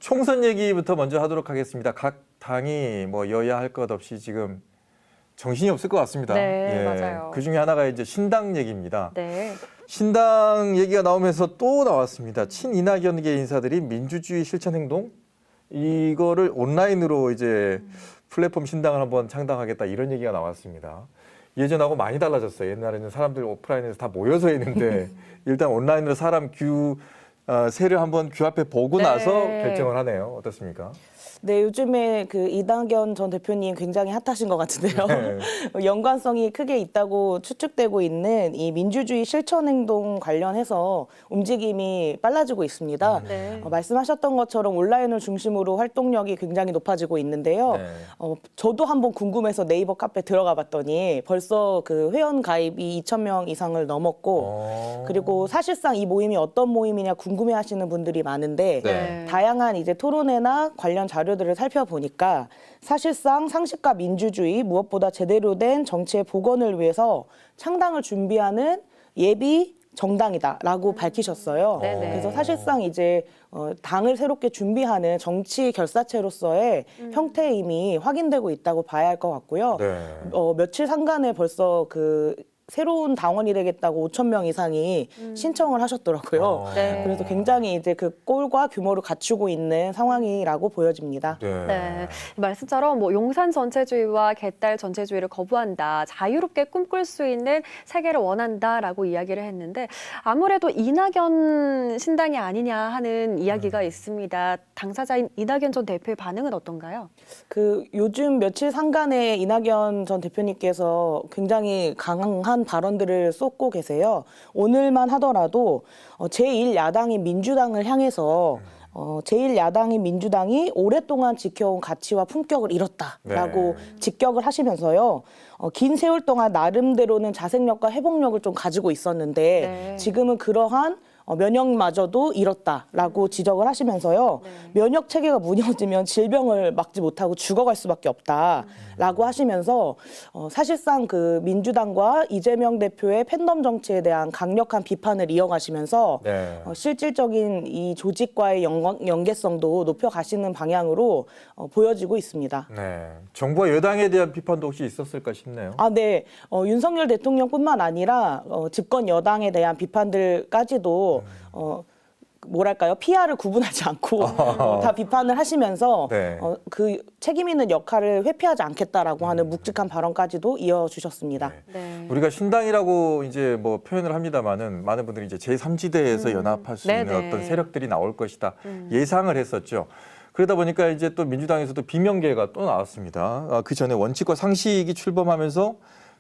총선 얘기부터 먼저 하도록 하겠습니다. 각 당이 뭐 여야 할 것 없이 지금 정신이 없을 것 같습니다. 네, 맞아요. 그 중에 하나가 이제 신당 얘기입니다. 네. 신당 얘기가 나오면서 또 나왔습니다. 친이낙연계 인사들이 민주주의 실천 행동 이거를 온라인으로 이제 플랫폼 신당을 한번 창당하겠다 이런 얘기가 나왔습니다. 예전하고 많이 달라졌어요. 옛날에는 사람들 오프라인에서 다 모여서 했는데 일단 온라인으로 사람 세를 한번 귀 앞에 보고 네. 나서 결정을 하네요. 어떻습니까? 네, 요즘에 그 이낙연 전 대표님 굉장히 핫하신 것 같은데요. 네. 연관성이 크게 있다고 추측되고 있는 이 민주주의 실천 행동 관련해서 움직임이 빨라지고 있습니다. 네. 말씀하셨던 것처럼 온라인을 중심으로 활동력이 굉장히 높아지고 있는데요. 네. 저도 한번 궁금해서 네이버 카페 들어가 봤더니 벌써 그 회원 가입이 2,000명 이상을 넘었고 그리고 사실상 이 모임이 어떤 모임이냐 궁금해하시는 분들이 많은데 네. 다양한 이제 토론회나 관련 자료들을 살펴보니까 사실상 상식과 민주주의 무엇보다 제대로 된 정치의 복원을 위해서 창당을 준비하는 예비 정당이다라고 밝히셨어요. 네네. 그래서 사실상 이제 당을 새롭게 준비하는 정치 결사체로서의 형태 이미 확인되고 있다고 봐야 할 것 같고요. 네. 며칠 상간에 벌써 그 새로운 당원이 되겠다고 5,000명 이상이 신청을 하셨더라고요. 네. 그래서 굉장히 이제 그 꼴과 규모를 갖추고 있는 상황이라고 보여집니다. 네. 네. 말씀처럼 뭐 용산 전체주의와 개딸 전체주의를 거부한다. 자유롭게 꿈꿀 수 있는 세계를 원한다라고 이야기를 했는데 아무래도 이낙연 신당이 아니냐 하는 이야기가 있습니다. 당사자인 이낙연 전 대표의 반응은 어떤가요? 그 요즘 며칠 상간에 이낙연 전 대표님께서 굉장히 강한 발언들을 쏟고 계세요. 오늘만 하더라도 제1야당인 민주당을 향해서 제1야당인 민주당이 오랫동안 지켜온 가치와 품격을 잃었다라고 직격을 하시면서요. 긴 세월 동안 나름대로는 자생력과 회복력을 좀 가지고 있었는데 네. 지금은 그러한 면역마저도 잃었다라고 지적을 하시면서요. 면역 체계가 무너지면 질병을 막지 못하고 죽어갈 수밖에 없다라고 하시면서 사실상 그 민주당과 이재명 대표의 팬덤 정치에 대한 강력한 비판을 이어가시면서 네. 실질적인 이 조직과의 연계성도 높여가시는 방향으로 보여지고 있습니다. 네. 정부와 여당에 대한 비판도 혹시 있었을까 싶네요. 아, 네. 윤석열 대통령뿐만 아니라 집권 여당에 대한 비판들까지도 뭐랄까요? PR을 구분하지 않고 다 비판을 하시면서 네. 그 책임 있는 역할을 회피하지 않겠다라고 하는 묵직한 발언까지도 이어주셨습니다. 네. 우리가 신당이라고 이제 뭐 표현을 합니다만은 많은 분들이 이제 제3지대에서 연합할 수 있는 네네. 어떤 세력들이 나올 것이다 예상을 했었죠. 그러다 보니까 이제 또 민주당에서도 비명계가 또 나왔습니다. 그 전에 원칙과 상식이 출범하면서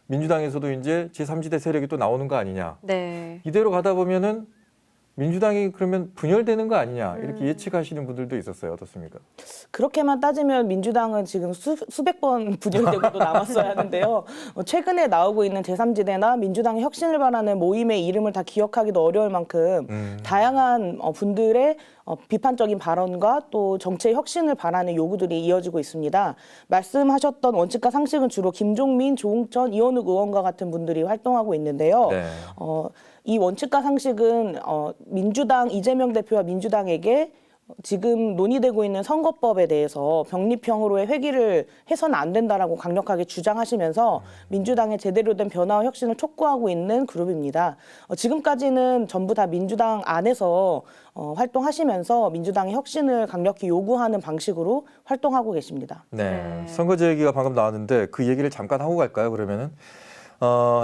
민주당에서도 이제 제3지대 세력이 또 나오는 거 아니냐. 네. 이대로 가다 보면은 민주당이 그러면 분열되는 거 아니냐 이렇게 예측하시는 분들도 있었어요. 어떻습니까? 그렇게만 따지면 민주당은 지금 수백 번 분열되고도 남았어야 하는데요. 최근에 나오고 있는 제3지대나 민주당의 혁신을 바라는 모임의 이름을 다 기억하기도 어려울 만큼 다양한 분들의 비판적인 발언과 또 정치의 혁신을 바라는 요구들이 이어지고 있습니다. 말씀하셨던 원칙과 상식은 주로 김종민, 조홍천, 이원욱 의원과 같은 분들이 활동하고 있는데요. 네. 이 원칙과 상식은 민주당 이재명 대표와 민주당에게 지금 논의되고 있는 선거법에 대해서 병립형으로의 회기를 해서는 안 된다라고 강력하게 주장하시면서 민주당의 제대로 된 변화와 혁신을 촉구하고 있는 그룹입니다. 지금까지는 전부 다 민주당 안에서 활동하시면서 민주당의 혁신을 강력히 요구하는 방식으로 활동하고 계십니다. 네. 선거제 얘기가 방금 나왔는데 그 얘기를 잠깐 하고 갈까요? 그러면은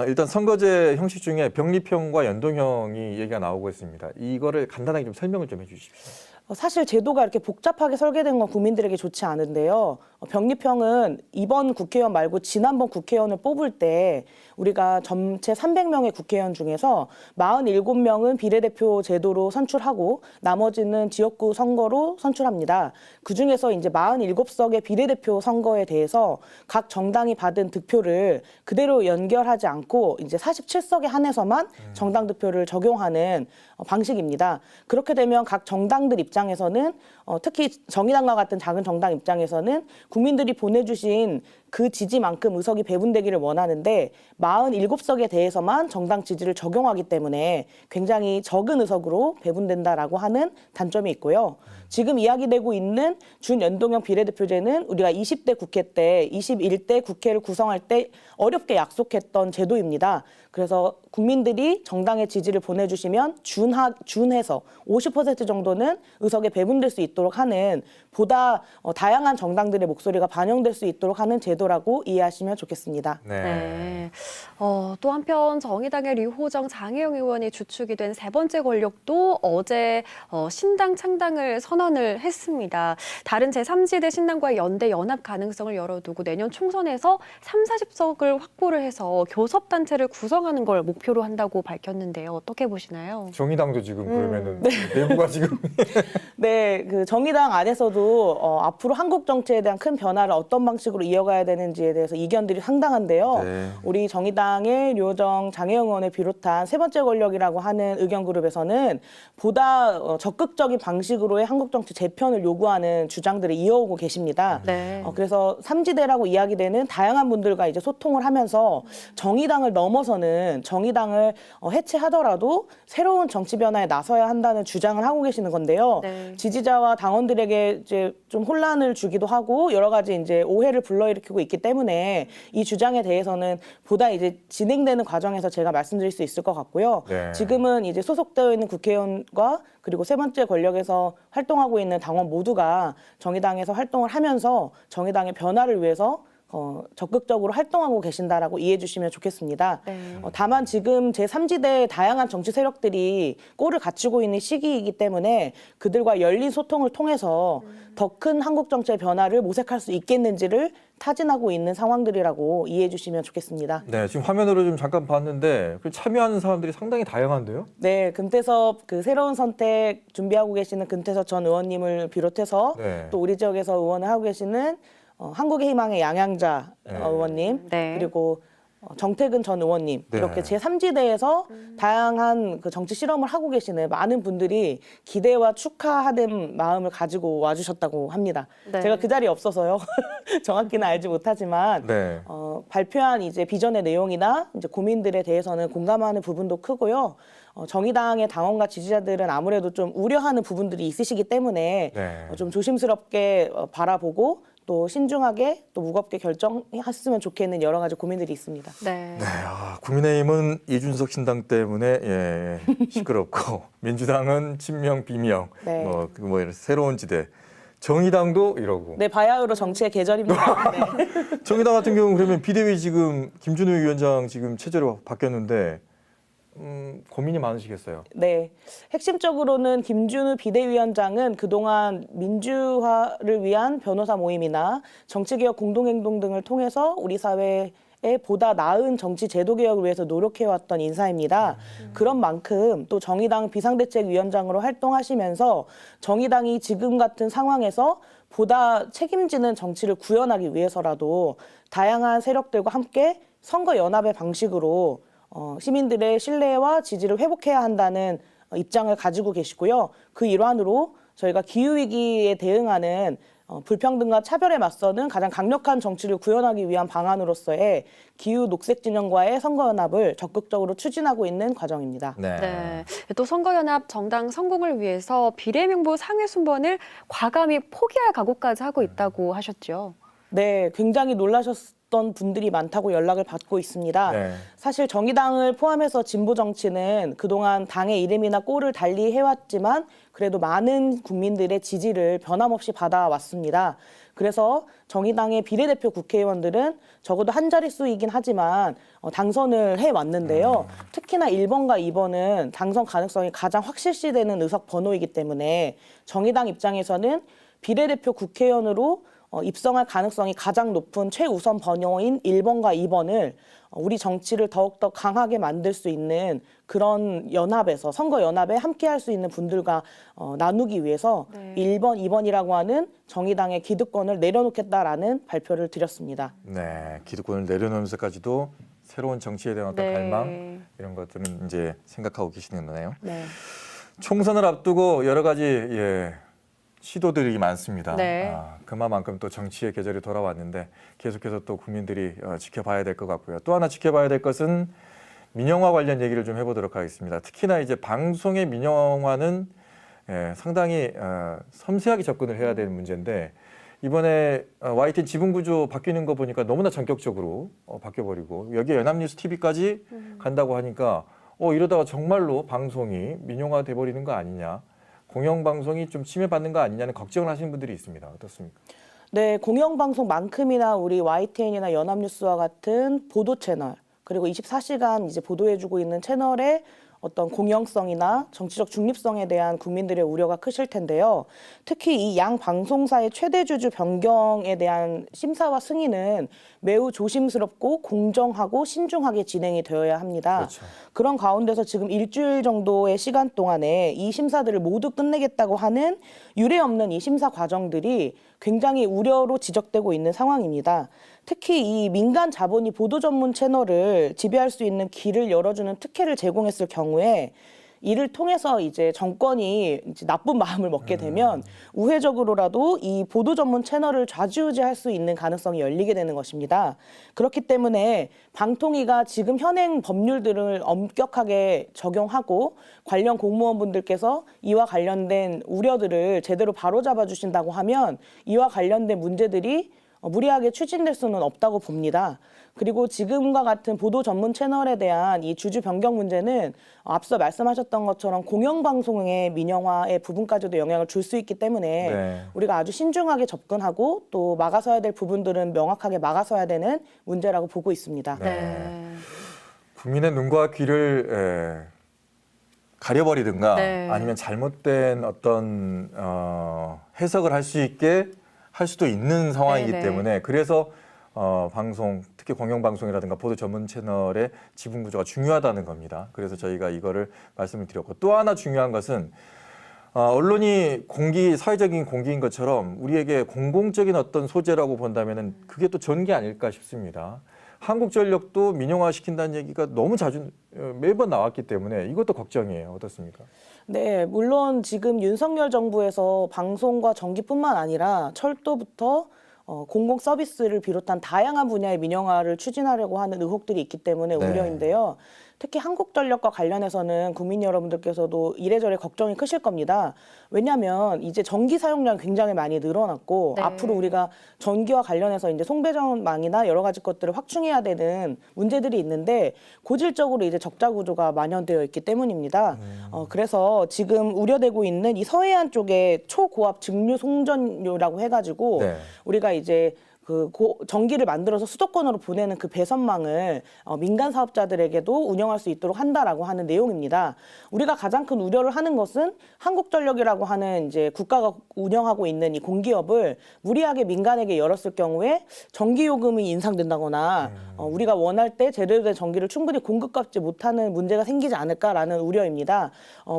일단 선거제 형식 중에 병립형과 연동형이 얘기가 나오고 있습니다. 이거를 간단하게 좀 설명을 좀 해주십시오. 사실 제도가 이렇게 복잡하게 설계된 건 국민들에게 좋지 않은데요. 병립형은 이번 국회의원 말고 지난번 국회의원을 뽑을 때 우리가 전체 300명의 국회의원 중에서 47명은 비례대표 제도로 선출하고 나머지는 지역구 선거로 선출합니다. 그중에서 이제 47석의 비례대표 선거에 대해서 각 정당이 받은 득표를 그대로 연결하지 않고 이제 47석에 한해서만 정당 득표를 적용하는 방식입니다. 그렇게 되면 각 정당들 입장에서는 특히 정의당과 같은 작은 정당 입장에서는 국민들이 보내주신 그 지지만큼 의석이 배분되기를 원하는데 47석에 대해서만 정당 지지를 적용하기 때문에 굉장히 적은 의석으로 배분된다라고 하는 단점이 있고요. 지금 이야기되고 있는 준연동형 비례대표제는 우리가 20대 국회 때 21대 국회를 구성할 때 어렵게 약속했던 제도입니다. 그래서 국민들이 정당의 지지를 보내주시면 준해서 50% 정도는 의석에 배분될 수 있도록 하는 보다 다양한 정당들의 목소리가 반영될 수 있도록 하는 제도라고 이해하시면 좋겠습니다. 네. 또 한편 정의당의 류호정 장혜영 의원이 주축이 된 세 번째 권력도 어제 신당 창당을 선언을 했습니다. 다른 제3지대 신당과의 연대 연합 가능성을 열어두고 내년 총선에서 30-40석을 확보를 해서 교섭단체를 구성하는 걸 목표로 한다고 밝혔는데요. 어떻게 보시나요? 정의당도 지금 그러면은 내부가 지금 네, 그 정의당 안에서도 앞으로 한국 정치에 대한 큰 변화를 어떤 방식으로 이어가야 되는지에 대해서 이견들이 상당한데요. 네. 우리 정의당의 류호정 장혜영 의원을 비롯한 세 번째 권력이라고 하는 의견 그룹에서는 보다 적극적인 방식으로의 한국 정치 재편을 요구하는 주장들을 이어오고 계십니다. 네. 그래서 삼지대라고 이야기되는 다양한 분들과 이제 소통을 하면서 정의당을 넘어서는 정의당을 해체하더라도 새로운 정치 변화에 나서야 한다는 주장을 하고 계시는 건데요. 네. 지지자와 당원들에게 이제 좀 혼란을 주기도 하고 여러 가지 이제 오해를 불러일으키고 있기 때문에 이 주장에 대해서는 보다 이제 진행되는 과정에서 제가 말씀드릴 수 있을 것 같고요. 네. 지금은 이제 소속되어 있는 국회의원과 그리고 세 번째 권력에서 활동하고 있는 당원 모두가 정의당에서 활동을 하면서 정의당의 변화를 위해서 적극적으로 활동하고 계신다라고 이해해 주시면 좋겠습니다. 네. 다만 지금 제3지대의 다양한 정치 세력들이 꼴을 갖추고 있는 시기이기 때문에 그들과 열린 소통을 통해서 더 큰 한국 정치의 변화를 모색할 수 있겠는지를 타진하고 있는 상황들이라고 이해해 주시면 좋겠습니다. 네, 지금 화면으로 좀 잠깐 봤는데 참여하는 사람들이 상당히 다양한데요. 네, 금태섭 그 새로운 선택 준비하고 계시는 금태섭 전 의원님을 비롯해서 네. 또 우리 지역에서 의원을 하고 계시는 한국의 희망의 양양자 네. 의원님 네. 그리고 정태근 전 의원님 네. 이렇게 제3지대에서 다양한 그 정치 실험을 하고 계시는 많은 분들이 기대와 축하하는 마음을 가지고 와주셨다고 합니다. 네. 제가 그 자리에 없어서요. 정확히는 알지 못하지만 네. 발표한 이제 비전의 내용이나 이제 고민들에 대해서는 공감하는 부분도 크고요. 정의당의 당원과 지지자들은 아무래도 좀 우려하는 부분들이 있으시기 때문에 네. 좀 조심스럽게 바라보고 또 신중하게 또 무겁게 결정했으면 좋겠는 여러 가지 고민들이 있습니다. 네. 네, 국민의힘은 이준석 신당 때문에 시끄럽고 민주당은 친명 비명, 네. 새로운 지대, 정의당도 이러고. 네, 바야흐로 정치의 계절입니다. 네. 정의당 같은 경우는 그러면 비대위 지금 김준우 위원장 지금 체제로 바뀌었는데 고민이 많으시겠어요. 네, 핵심적으로는 김준우 비대위원장은 그동안 민주화를 위한 변호사 모임이나 정치개혁 공동행동 등을 통해서 우리 사회에 보다 나은 정치 제도 개혁을 위해서 노력해왔던 인사입니다. 그런 만큼 또 정의당 비상대책위원장으로 활동하시면서 정의당이 지금 같은 상황에서 보다 책임지는 정치를 구현하기 위해서라도 다양한 세력들과 함께 선거연합의 방식으로 시민들의 신뢰와 지지를 회복해야 한다는 입장을 가지고 계시고요. 그 일환으로 저희가 기후위기에 대응하는 불평등과 차별에 맞서는 가장 강력한 정치를 구현하기 위한 방안으로서의 기후 녹색 진영과의 선거연합을 적극적으로 추진하고 있는 과정입니다. 네. 네. 또 선거연합 정당 성공을 위해서 비례명부 상위 순번을 과감히 포기할 각오까지 하고 있다고 하셨죠. 네, 굉장히 놀라셨던 분들이 많다고 연락을 받고 있습니다. 네. 사실 정의당을 포함해서 진보 정치는 그동안 당의 이름이나 꼴을 달리 해왔지만 그래도 많은 국민들의 지지를 변함없이 받아왔습니다. 그래서 정의당의 비례대표 국회의원들은 적어도 한 자릿수이긴 하지만 당선을 해왔는데요. 특히나 1번과 2번은 당선 가능성이 가장 확실시되는 의석 번호이기 때문에 정의당 입장에서는 비례대표 국회의원으로 입성할 가능성이 가장 높은 최우선 번호인 1번과 2번을 우리 정치를 더욱더 강하게 만들 수 있는 그런 연합에서 선거연합에 함께할 수 있는 분들과 나누기 위해서 네. 1번, 2번이라고 하는 정의당의 기득권을 내려놓겠다라는 발표를 드렸습니다. 네, 기득권을 내려놓으면서까지도 새로운 정치에 대한 어떤 네. 갈망 이런 것들은 이제 생각하고 계시는 거네요. 네. 총선을 앞두고 여러 가지 시도들이 많습니다. 네. 그만큼 또 정치의 계절이 돌아왔는데 계속해서 또 국민들이 지켜봐야 될 것 같고요. 또 하나 지켜봐야 될 것은 민영화 관련 얘기를 좀 해보도록 하겠습니다. 특히나 이제 방송의 민영화는 상당히 섬세하게 접근을 해야 되는 문제인데 이번에 YTN 지분 구조 바뀌는 거 보니까 너무나 전격적으로 바뀌어버리고 여기에 연합뉴스 TV까지 간다고 하니까 이러다가 정말로 방송이 민영화 돼버리는 거 아니냐. 공영방송이 좀 침해받는 거 아니냐는 걱정을 하시는 분들이 있습니다. 어떻습니까? 네, 공영방송만큼이나 우리 YTN이나 연합뉴스와 같은 보도 채널, 그리고 24시간 이제 보도해주고 있는 채널의 어떤 공영성이나 정치적 중립성에 대한 국민들의 우려가 크실 텐데요. 특히 이 양 방송사의 최대 주주 변경에 대한 심사와 승인은 매우 조심스럽고 공정하고 신중하게 진행이 되어야 합니다. 그렇죠. 그런 가운데서 지금 일주일 정도의 시간 동안에 이 심사들을 모두 끝내겠다고 하는 유례 없는 이 심사 과정들이 굉장히 우려로 지적되고 있는 상황입니다. 특히 이 민간 자본이 보도 전문 채널을 지배할 수 있는 길을 열어주는 특혜를 제공했을 경우에 이를 통해서 이제 정권이 이제 나쁜 마음을 먹게 되면 우회적으로라도 이 보도 전문 채널을 좌지우지할 수 있는 가능성이 열리게 되는 것입니다. 그렇기 때문에 방통위가 지금 현행 법률들을 엄격하게 적용하고 관련 공무원분들께서 이와 관련된 우려들을 제대로 바로잡아 주신다고 하면 이와 관련된 문제들이 무리하게 추진될 수는 없다고 봅니다. 그리고 지금과 같은 보도 전문 채널에 대한 이 주주 변경 문제는 앞서 말씀하셨던 것처럼 공영방송의 민영화의 부분까지도 영향을 줄 수 있기 때문에 네. 우리가 아주 신중하게 접근하고 또 막아서야 될 부분들은 명확하게 막아서야 되는 문제라고 보고 있습니다. 네. 국민의 눈과 귀를 가려버리든가 네. 아니면 잘못된 어떤 해석을 할 수 있게 할 수도 있는 상황이기 네네. 때문에 그래서 방송, 특히 공영방송이라든가 보도 전문 채널의 지분 구조가 중요하다는 겁니다. 그래서 저희가 이거를 말씀을 드렸고 또 하나 중요한 것은 언론이 사회적인 공기인 것처럼 우리에게 공공적인 어떤 소재라고 본다면은 그게 또 전기 아닐까 싶습니다. 한국전력도 민영화 시킨다는 얘기가 너무 자주 매번 나왔기 때문에 이것도 걱정이에요. 어떻습니까? 네, 물론 지금 윤석열 정부에서 방송과 전기뿐만 아니라 철도부터 공공 서비스를 비롯한 다양한 분야의 민영화를 추진하려고 하는 의혹들이 있기 때문에 네. 우려인데요. 특히 한국전력과 관련해서는 국민 여러분들께서도 이래저래 걱정이 크실 겁니다. 왜냐하면 이제 전기 사용량이 굉장히 많이 늘어났고 네. 앞으로 우리가 전기와 관련해서 이제 송배전망이나 여러 가지 것들을 확충해야 되는 문제들이 있는데 고질적으로 이제 적자 구조가 만연되어 있기 때문입니다. 그래서 지금 우려되고 있는 이 서해안 쪽에 초고압 증류 송전료라고 해가지고 네. 우리가 이제 전기를 만들어서 수도권으로 보내는 그 배선망을 민간 사업자들에게도 운영할 수 있도록 한다라고 하는 내용입니다. 우리가 가장 큰 우려를 하는 것은 한국전력이라고 하는 이제 국가가 운영하고 있는 이 공기업을 무리하게 민간에게 열었을 경우에 전기 요금이 인상된다거나 우리가 원할 때 제대로 된 전기를 충분히 공급받지 못하는 문제가 생기지 않을까라는 우려입니다.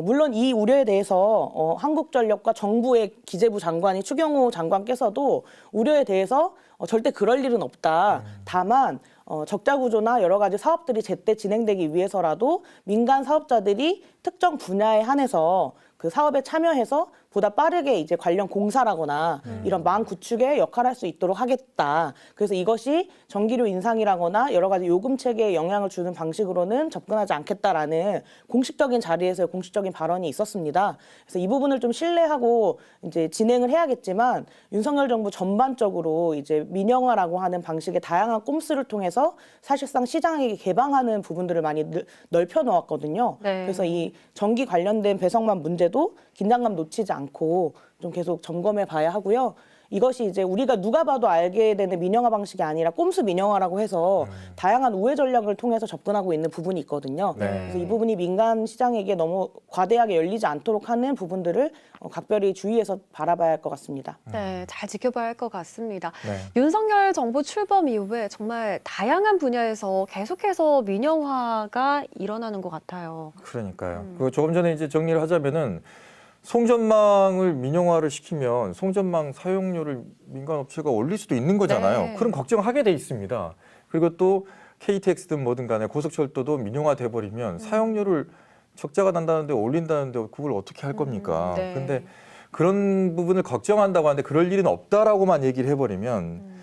물론 이 우려에 대해서 한국전력과 정부의 기재부 장관이 추경호 장관께서도 우려에 대해서 절대 그럴 일은 없다. 다만 적자 구조나 여러 가지 사업들이 제때 진행되기 위해서라도 민간 사업자들이 특정 분야에 한해서 그 사업에 참여해서 보다 빠르게 이제 관련 공사라거나 이런 망 구축에 역할할 수 있도록 하겠다. 그래서 이것이 전기료 인상이라거나 여러 가지 요금 체계에 영향을 주는 방식으로는 접근하지 않겠다라는 공식적인 자리에서 공식적인 발언이 있었습니다. 그래서 이 부분을 좀 신뢰하고 이제 진행을 해야겠지만 윤석열 정부 전반적으로 이제 민영화라고 하는 방식의 다양한 꼼수를 통해서 사실상 시장에게 개방하는 부분들을 많이 넓혀 놓았거든요. 네. 그래서 이 전기 관련된 배선만 문제도 긴장감 놓치지 않고 좀 계속 점검해 봐야 하고요. 이것이 이제 우리가 누가 봐도 알게 되는 민영화 방식이 아니라 꼼수 민영화라고 해서 다양한 우회 전략을 통해서 접근하고 있는 부분이 있거든요. 네. 그래서 이 부분이 민간 시장에게 너무 과대하게 열리지 않도록 하는 부분들을 각별히 주의해서 바라봐야 할 것 같습니다. 네, 잘 지켜봐야 할 것 같습니다. 네. 윤석열 정부 출범 이후에 정말 다양한 분야에서 계속해서 민영화가 일어나는 것 같아요. 그러니까요. 그 조금 전에 이제 정리를 하자면은 송전망을 민영화를 시키면 송전망 사용료를 민간 업체가 올릴 수도 있는 거잖아요. 네. 그런 걱정하게 돼 있습니다. 그리고 또 KTX든 뭐든 간에 고속철도도 민영화 돼 버리면 사용료를 적자가 난다는데 올린다는데 그걸 어떻게 할 겁니까? 네. 근데 그런 부분을 걱정한다고 하는데 그럴 일은 없다라고만 얘기를 해버리면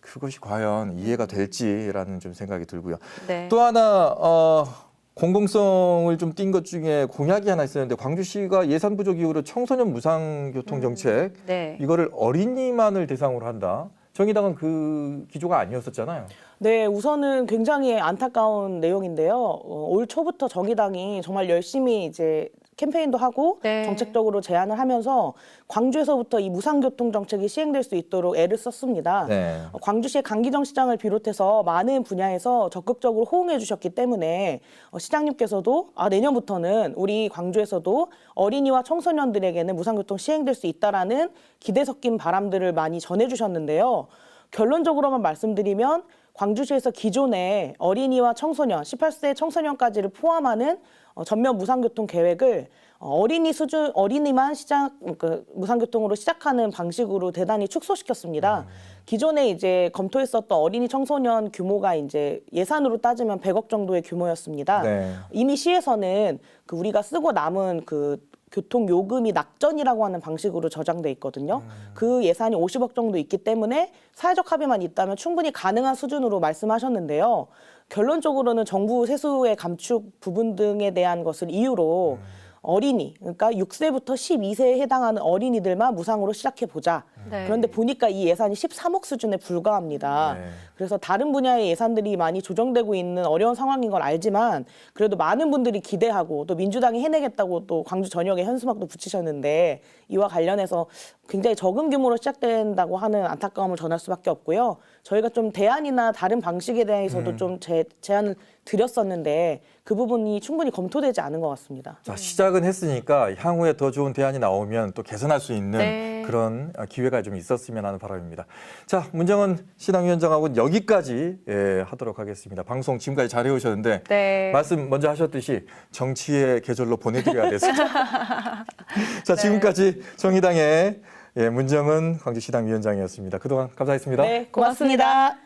그것이 과연 이해가 될지라는 좀 생각이 들고요. 네. 또 하나 공공성을 좀 띈 것 중에 공약이 하나 있었는데 광주시가 예산 부족 이후로 청소년 무상교통 정책 네. 이거를 어린이만을 대상으로 한다. 정의당은 그 기조가 아니었었잖아요. 네, 우선은 굉장히 안타까운 내용인데요. 올 초부터 정의당이 정말 열심히 이제 캠페인도 하고 네. 정책적으로 제안을 하면서 광주에서부터 이 무상교통 정책이 시행될 수 있도록 애를 썼습니다. 네. 광주시의 강기정 시장을 비롯해서 많은 분야에서 적극적으로 호응해 주셨기 때문에 시장님께서도 내년부터는 우리 광주에서도 어린이와 청소년들에게는 무상교통 시행될 수 있다라는 기대 섞인 바람들을 많이 전해주셨는데요. 결론적으로만 말씀드리면 광주시에서 기존에 어린이와 청소년, 18세 청소년까지를 포함하는 전면 무상교통 계획을 어린이만 무상교통으로 시작하는 방식으로 대단히 축소시켰습니다. 기존에 이제 검토했었던 어린이 청소년 규모가 이제 예산으로 따지면 100억 정도의 규모였습니다. 네. 이미 시에서는 우리가 쓰고 남은 교통 요금이 낙전이라고 하는 방식으로 저장돼 있거든요. 그 예산이 50억 정도 있기 때문에 사회적 합의만 있다면 충분히 가능한 수준으로 말씀하셨는데요. 결론적으로는 정부 세수의 감축 부분 등에 대한 것을 이유로 어린이, 그러니까 6세부터 12세에 해당하는 어린이들만 무상으로 시작해보자. 네. 그런데 보니까 이 예산이 13억 수준에 불과합니다. 네. 그래서 다른 분야의 예산들이 많이 조정되고 있는 어려운 상황인 걸 알지만 그래도 많은 분들이 기대하고 또 민주당이 해내겠다고 또 광주 전역에 현수막도 붙이셨는데 이와 관련해서 굉장히 적은 규모로 시작된다고 하는 안타까움을 전할 수밖에 없고요. 저희가 좀 대안이나 다른 방식에 대해서도 좀 제안을 드렸었는데 그 부분이 충분히 검토되지 않은 것 같습니다. 자, 시작은 했으니까 향후에 더 좋은 대안이 나오면 또 개선할 수 있는 네. 그런 기회가 좀 있었으면 하는 바람입니다. 자, 문정은 시당위원장하고는 여기까지 하도록 하겠습니다. 방송 지금까지 잘 해오셨는데 네. 말씀 먼저 하셨듯이 정치의 계절로 보내드려야 돼서. 자, 지금까지 정의당의 문정은 광주시당위원장이었습니다. 그동안 감사했습니다. 네, 고맙습니다.